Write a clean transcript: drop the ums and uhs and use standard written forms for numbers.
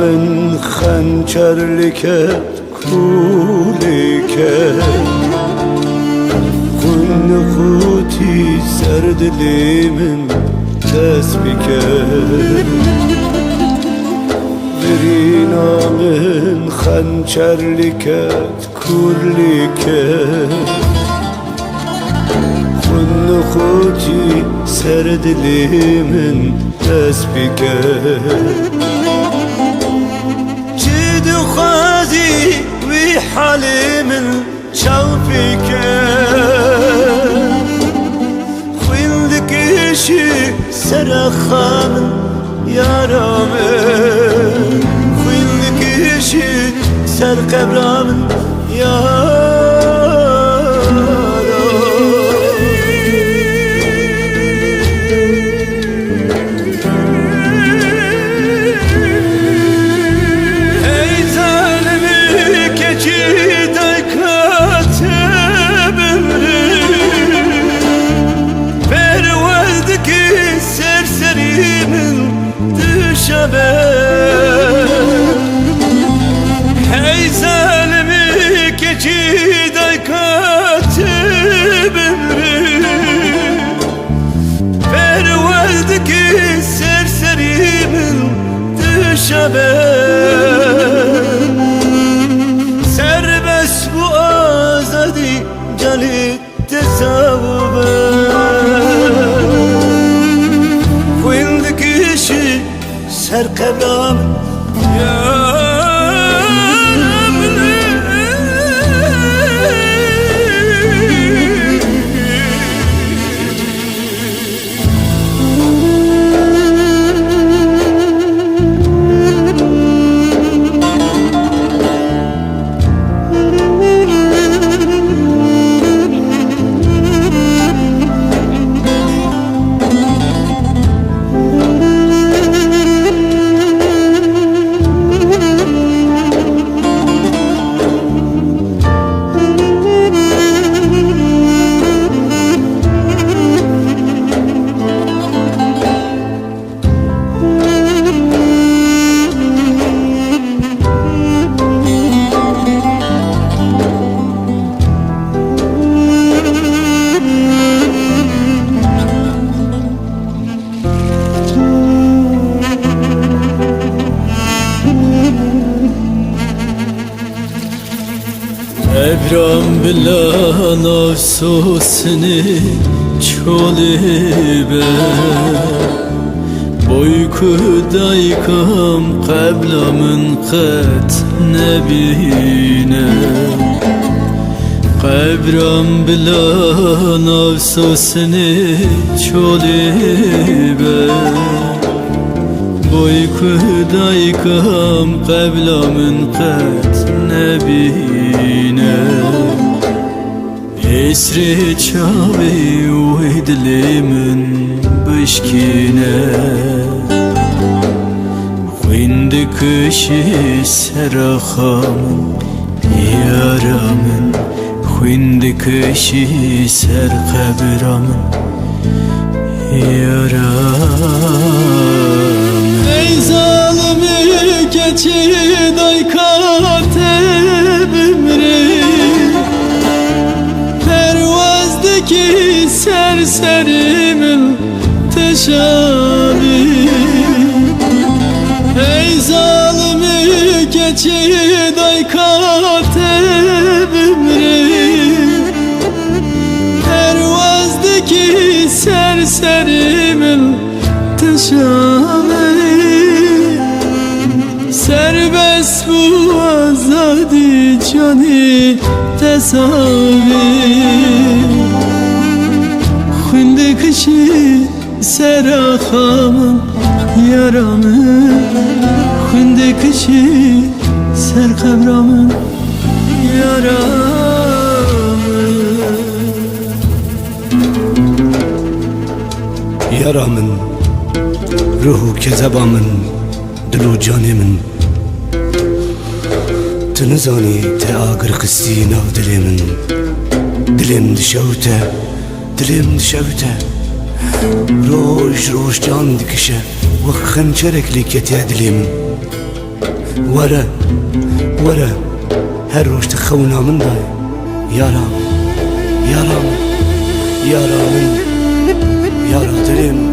من خنچرلike kulike Kunlu kuti serdilimin tesbike Birinamin خنچرlike kulike Kunlu kuti serdilimin tesbike خازي وحالي من شوفك خوين لك شي سرخا من يا رامن خوين لك شي سرقبرا من يا Hey zalimi keçi daykatı bemri Perveldeki serserimin dışabe Serbest bu azadi cali tesavvube Kuyundaki işi serkebam ya Ebram bilan afsusini çolibe Boykudayım qeblamın qet nebine Ebram bilan afsusini çolibe Boykudayım qeblamın qet nebine Esri çavi uydilimin bışkine Huyndi kışı serxamın yaramın Huyndi kışı serqebramın yaramın Ey zalimi keçi daykat ebimri Pervazdaki serserimin teşabi Ey zalimi keçi daykat ebimri Pervazdaki serserimin teşabi Serbest bu azadi cani tesavi Khinde kişi سراخامın yaramın Hünde kışı ser kavramın yaramın Yaramın, ruhu kezebamın, dilu canimin Tınızani te ağır kısti nav dilimin Dilim dişevte, dilim dişevte Roş roş can dikişe ve xençerekli kete dilimin Vere, vere, her roşta xevnamın da Yaram, yaram, yaramın Yara dilim